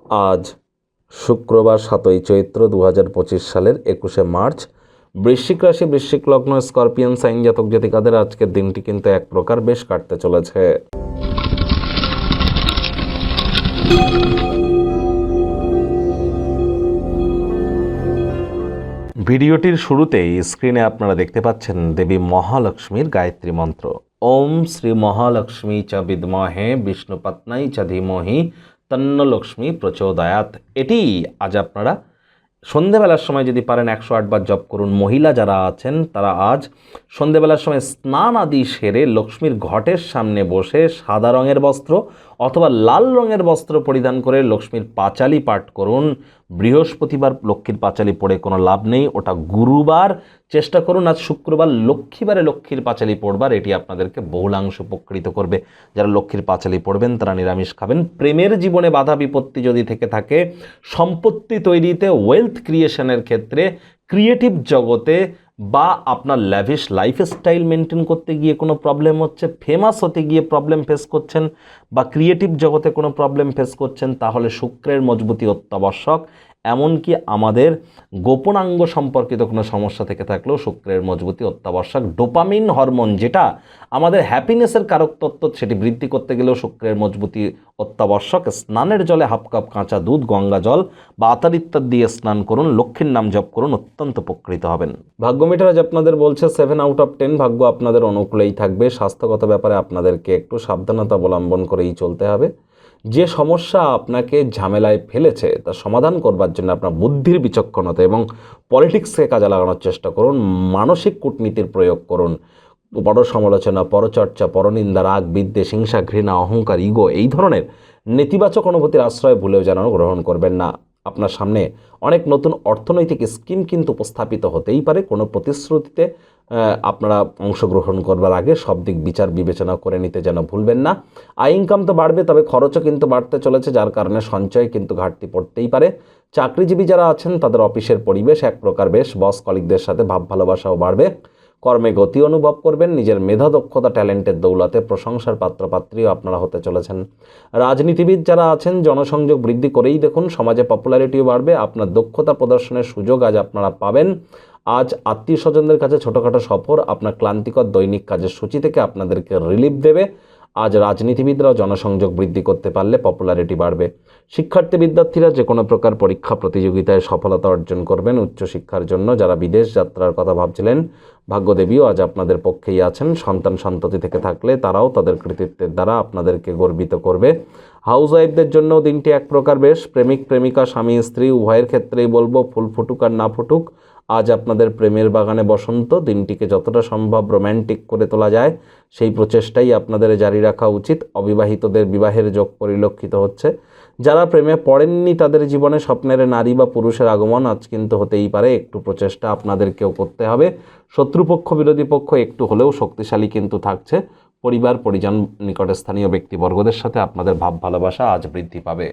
আজ শুক্রবার 7ই চৈত্র 2025 সালের 21শে মার্চ। বৃশ্চিক রাশি, বৃশ্চিক লগ্ন, স্করপিয়ান সাইন জাতক জাতিকাদের আজকের দিনটি কিন্তু এক প্রকার বেশ কাটতে চলেছে। ভিডিওটির শুরুতেই স্ক্রিনে আপনারা দেখতে পাচ্ছেন দেবী মহালক্ষ্মীর গায়ত্রী মন্ত্র। ওম শ্রী মহালক্ষ্মী চ বিদ্মহে বিষ্ণুপত্নী চ ধীমহি তন্ন লক্ষ্মী প্রচোদয়াৎ। এটি আজ আপনারা সন্ধেবেলার সময় যদি পারেন 108 বার জপ করুন। মহিলা যারা আছেন তারা আজ সন্ধেবেলার সময় স্নান আদি সেরে লক্ষ্মীর ঘটের সামনে বসে সাদা রঙের বস্ত্র অথবা লাল রঙের বস্ত্র পরিধান করে লক্ষ্মীর পাঁচালী পাঠ করুন। বৃহস্পতিবার লক্ষ্মীর পাঁচালী পড়ে কোনো লাভ নেই, ওটা গুরুবার চেষ্টা করুন। আজ শুক্রবার লক্ষ্মীবারে লক্ষ্মীর পাঁচালী পড়বার, এটি আপনাদেরকে বহুলাংশ উপকৃত করবে। যারা লক্ষ্মীর পাঁচালী পড়বেন তারা নিরামিষ খাবেন। প্রেমের জীবনে বাধা বিপত্তি যদি থেকে থাকে, সম্পত্তি তৈরিতে, ওয়েলথ ক্রিয়েশনের ক্ষেত্রে, ক্রিয়েটিভ জগতে বা আপনার ল্যাভিশ লাইফস্টাইল মেনটেন করতে গিয়ে কোনো প্রবলেম হচ্ছে, ফেমাস হতে গিয়ে প্রবলেম ফেস করছেন বা ক্রিয়েটিভ জগতে কোনো প্রবলেম ফেস করছেন, তাহলে শুক্রের মজবুতি অত্যাবশ্যক। এমনকি আমাদের গোপনাঙ্গ সম্পর্কিত কোনো সমস্যা থেকে থাকলেও শুক্রের মজবুতি অত্যাবশ্যক। ডোপামিন হরমোন, যেটা আমাদের হ্যাপিনেসের কারক তত্ত্ব, সেটি বৃদ্ধি করতে গেলেও শুক্রের মজবুতি অত্যাবশ্যক। স্নানের জলে হাফ কাপ কাঁচা দুধ, গঙ্গা জল বা আতর ইত্যাদি দিয়ে স্নান করুন, লক্ষ্মীর নাম জপ করুন, অত্যন্ত উপকৃত হবেন। ভাগ্য মিটার আজ আপনাদের বলছে 7 আউট অফ 10। ভাগ্য আপনাদের অনুকূলেই থাকবে। স্বাস্থ্যগত ব্যাপারে আপনাদেরকে একটু সাবধানতা অবলম্বন করেই চলতে হবে। যে সমস্যা আপনাকে ঝামেলায় ফেলেছে তা সমাধান করবার জন্য আপনার বুদ্ধির বিচক্ষণতা এবং পলিটিক্সকে কাজে লাগানোর চেষ্টা করুন। মানসিক কূটনীতির প্রয়োগ করুন। বড় সমালোচনা, পরচর্চা, পরনিন্দা, রাগ, বিদ্বেষ, হিংসা, ঘৃণা, অহংকার, ইগো, এই ধরনের নেতিবাচক অনুভূতির আশ্রয় ভুলেও যেন গ্রহণ করবেন না। আপনার সামনে অনেক নতুন অর্থনৈতিক স্কিম কিন্তু উপস্থাপিত হতেই পারে। কোনো প্রতিশ্রুতিতে আপনারা অংশগ্রহণ করবার আগে সব দিক বিচার বিবেচনা করে নিতে যেন ভুলবেন না। আয় ইনকাম তো বাড়বে, তবে খরচও কিন্তু বাড়তে চলেছে, যার কারণে সঞ্চয় কিন্তু ঘাটতি পড়তেই পারে। চাকরিজীবী যারা আছেন তাদের অফিসের পরিবেশ এক প্রকার বেশ, বস কলিগদের সাথে ভাব ভালোবাসাও বাড়বে। কর্মে গতি অনুভব করবেন। নিজের মেধা, দক্ষতা, ট্যালেন্টের দৌলতে প্রশংসার পাত্রপাত্রীও আপনারা হতে চলেছেন। রাজনীতিবিদ যারা আছেন জনসংযোগ বৃদ্ধি করেই দেখুন, সমাজে পপুলারিটিও বাড়বে। আপনার দক্ষতা প্রদর্শনের সুযোগ আজ আপনারা পাবেন। আজ আত্মীয় স্বজনদের কাছে ছোটোখাটো সফর আপনার ক্লান্তিকর দৈনিক কাজের সূচি থেকে আপনাদেরকে রিলিফ দেবে। আজ রাজনীতিবিদরাও জনসংযোগ বৃদ্ধি করতে পারলে পপুলারিটি বাড়বে। শিক্ষার্থী বিদ্যার্থীরা যে কোনো প্রকার পরীক্ষা প্রতিযোগিতায় সফলতা অর্জন করবেন। উচ্চশিক্ষার জন্য যারা বিদেশ যাত্রার কথা ভাবছিলেন, ভাগ্যদেবীও আজ আপনাদের পক্ষেই আছেন। সন্তান সন্ততি থেকে থাকলে তারাও তাদের কৃতিত্বের দ্বারা আপনাদেরকে গর্বিত করবে। হাউস ওয়াইফদের জন্যও দিনটি এক প্রকার বেশ। প্রেমিক প্রেমিকা, স্বামী স্ত্রী উভয়ের ক্ষেত্রেই বলবো, ফুল ফুটুক আর না ফুটুক, আজ আপনাদের প্রেমের বাগানে বসন্ত। দিনটিকে যতটা সম্ভব রোম্যান্টিক করে তোলা যায় সেই প্রচেষ্টাই আপনাদের জারি রাখা উচিত। অবিবাহিতদের বিবাহের যোগ পরিলক্ষিত হচ্ছে। যারা প্রেমে পড়েননি তাদের জীবনে স্বপ্নের নারী বা পুরুষের আগমন আজ কিন্তু হতেই পারে। একটু প্রচেষ্টা আপনাদেরকেও করতে হবে। শত্রুপক্ষ, বিরোধী পক্ষ একটু হলেও শক্তিশালী কিন্তু থাকছে। পরিবার, পরিজন, নিকটস্থানীয় ব্যক্তিবর্গদের সাথে আপনাদের ভাব ভালোবাসা আজ বৃদ্ধি পাবে।